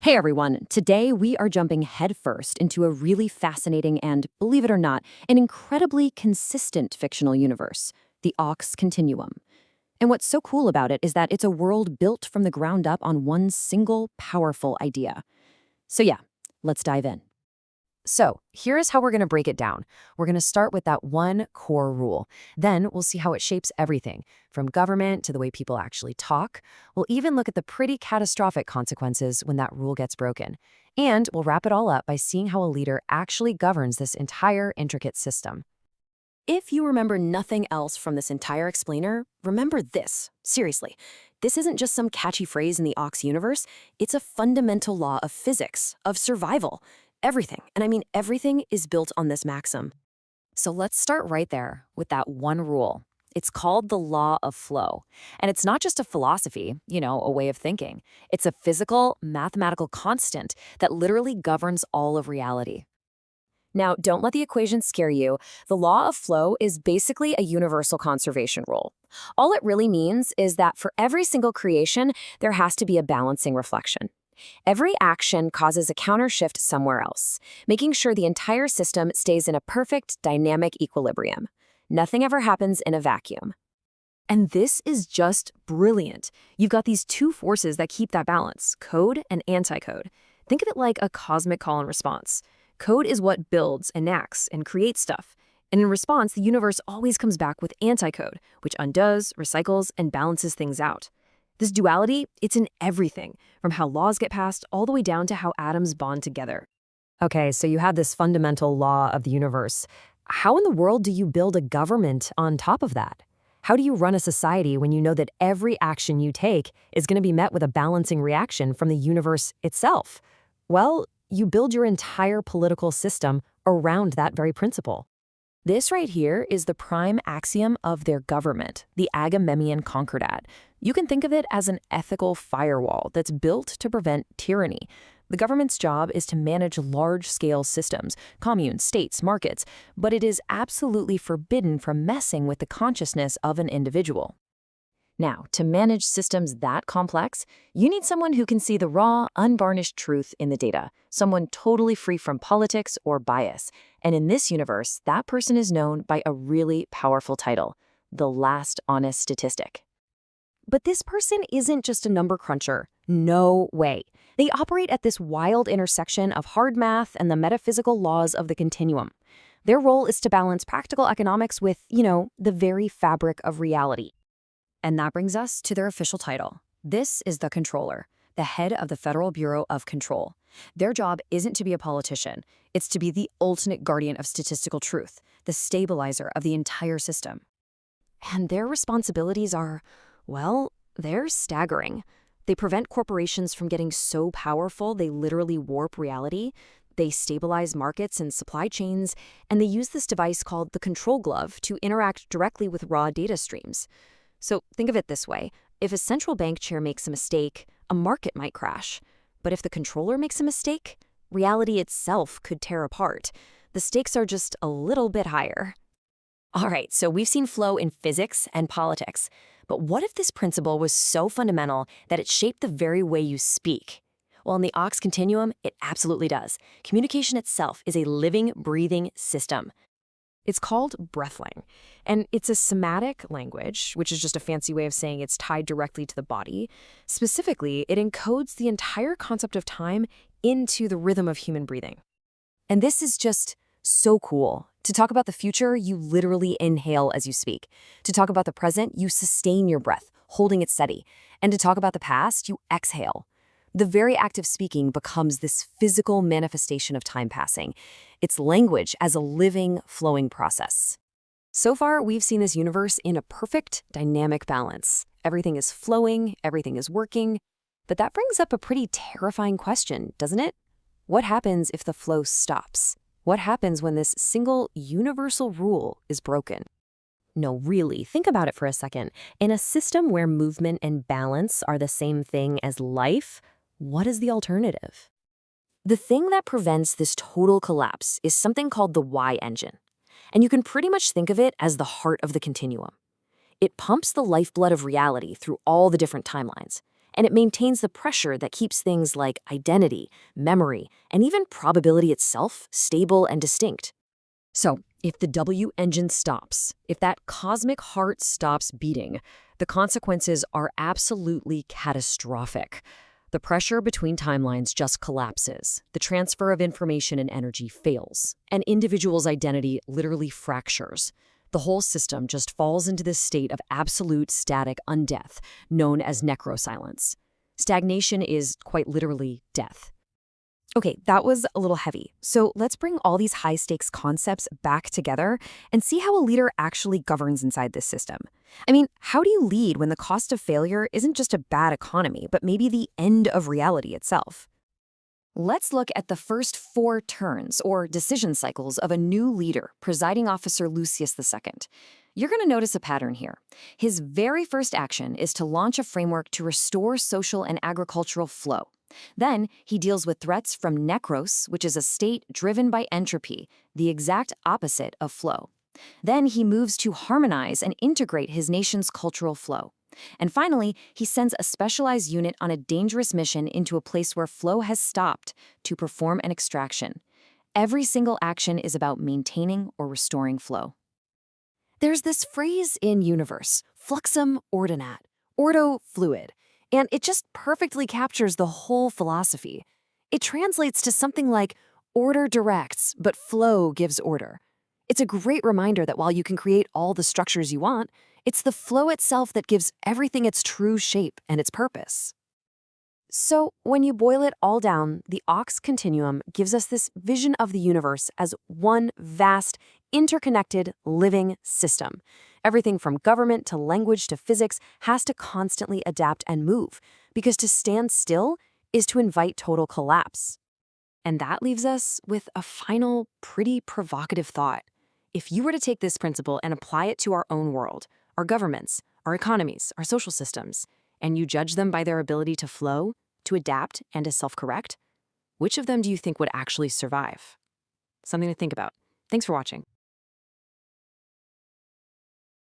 Hey everyone, today we are jumping headfirst into a really fascinating and, believe it or not, an incredibly consistent fictional universe, the Aux Continuum. And what's so cool about it is that it's a world built from the ground up on one single powerful idea. So yeah, let's dive in. So, here is how we're going to break it down. We're going to start with that one core rule. Then we'll see how it shapes everything, from government to the way people actually talk. We'll even look at the pretty catastrophic consequences when that rule gets broken. And we'll wrap it all up by seeing how a leader actually governs this entire intricate system. If you remember nothing else from this entire explainer, remember this. Seriously, this isn't just some catchy phrase in the Aux universe, it's a fundamental law of physics, of survival. Everything, and I mean everything, is built on this maxim. So let's start right there with that one rule. It's called the law of flow. And it's not just a philosophy, a way of thinking. It's a physical, mathematical constant that literally governs all of reality. Now, don't let the equation scare you. The law of flow is basically a universal conservation rule. All it really means is that for every single creation, there has to be a balancing reflection. Every action causes a countershift somewhere else, making sure the entire system stays in a perfect, dynamic equilibrium. Nothing ever happens in a vacuum. And this is just brilliant. You've got these two forces that keep that balance, code and anti-code. Think of it like a cosmic call and response. Code is what builds, enacts, and creates stuff. And in response, the universe always comes back with anti-code, which undoes, recycles, and balances things out. This duality, it's in everything, from how laws get passed all the way down to how atoms bond together. Okay, so you have this fundamental law of the universe. How in the world do you build a government on top of that? How do you run a society when you know that every action you take is going to be met with a balancing reaction from the universe itself? Well, you build your entire political system around that very principle. This right here is the prime axiom of their government, the Agamemnon Concordat. You can think of it as an ethical firewall that's built to prevent tyranny. The government's job is to manage large-scale systems, communes, states, markets, but it is absolutely forbidden from messing with the consciousness of an individual. Now, to manage systems that complex, you need someone who can see the raw, unvarnished truth in the data, someone totally free from politics or bias. And in this universe, that person is known by a really powerful title, the last honest statistic. But this person isn't just a number cruncher. No way. They operate at this wild intersection of hard math and the metaphysical laws of the continuum. Their role is to balance practical economics with, the very fabric of reality. And that brings us to their official title. This is the controller, the head of the Federal Bureau of Control. Their job isn't to be a politician. It's to be the ultimate guardian of statistical truth, the stabilizer of the entire system. And their responsibilities are, well, they're staggering. They prevent corporations from getting so powerful they literally warp reality. They stabilize markets and supply chains, and they use this device called the control glove to interact directly with raw data streams. So think of it this way. If a central bank chair makes a mistake, a market might crash. But if the controller makes a mistake, reality itself could tear apart. The stakes are just a little bit higher. All right, so we've seen flow in physics and politics. But what if this principle was so fundamental that it shaped the very way you speak? Well, in the Aux Continuum, it absolutely does. Communication itself is a living, breathing system. It's called breathling, and it's a somatic language, which is just a fancy way of saying it's tied directly to the body. Specifically, it encodes the entire concept of time into the rhythm of human breathing. And this is just so cool. To talk about the future, you literally inhale as you speak. To talk about the present, you sustain your breath, holding it steady. And to talk about the past, you exhale. The very act of speaking becomes this physical manifestation of time passing. It's language as a living, flowing process. So far, we've seen this universe in a perfect, dynamic balance. Everything is flowing, everything is working. But that brings up a pretty terrifying question, doesn't it? What happens if the flow stops? What happens when this single, universal rule is broken? No, really, think about it for a second. In a system where movement and balance are the same thing as life, what is the alternative? The thing that prevents this total collapse is something called the Y engine. And you can pretty much think of it as the heart of the continuum. It pumps the lifeblood of reality through all the different timelines. and it maintains the pressure that keeps things like identity, memory, and even probability itself stable and distinct. So, if the W engine stops, if that cosmic heart stops beating, the consequences are absolutely catastrophic. The pressure between timelines just collapses. The transfer of information and energy fails. An individual's identity literally fractures. The whole system just falls into this state of absolute static undeath, known as necrosilence. Stagnation is quite literally death. Okay, that was a little heavy. So let's bring all these high-stakes concepts back together and see how a leader actually governs inside this system. I mean, how do you lead when the cost of failure isn't just a bad economy, but maybe the end of reality itself? Let's look at the first 4 turns, or decision cycles, of a new leader, Presiding Officer Lucius II. You're going to notice a pattern here. His very first action is to launch a framework to restore social and agricultural flow. Then he deals with threats from nekros, which is a state driven by entropy, the exact opposite of flow. Then he moves to harmonize and integrate his nation's cultural flow. And finally, he sends a specialized unit on a dangerous mission into a place where flow has stopped to perform an extraction. Every single action is about maintaining or restoring flow. There's this phrase in Universe, fluxum ordinat, ordo fluid, and it just perfectly captures the whole philosophy. It translates to something like order directs, but flow gives order. It's a great reminder that while you can create all the structures you want, it's the flow itself that gives everything its true shape and its purpose. So, when you boil it all down, the Aux Continuum gives us this vision of the universe as one vast, interconnected, living system. Everything from government to language to physics has to constantly adapt and move, because to stand still is to invite total collapse. And that leaves us with a final, pretty provocative thought. If you were to take this principle and apply it to our own world, our governments, our economies, our social systems, and you judge them by their ability to flow, to adapt, and to self-correct, which of them do you think would actually survive? Something to think about. Thanks for watching.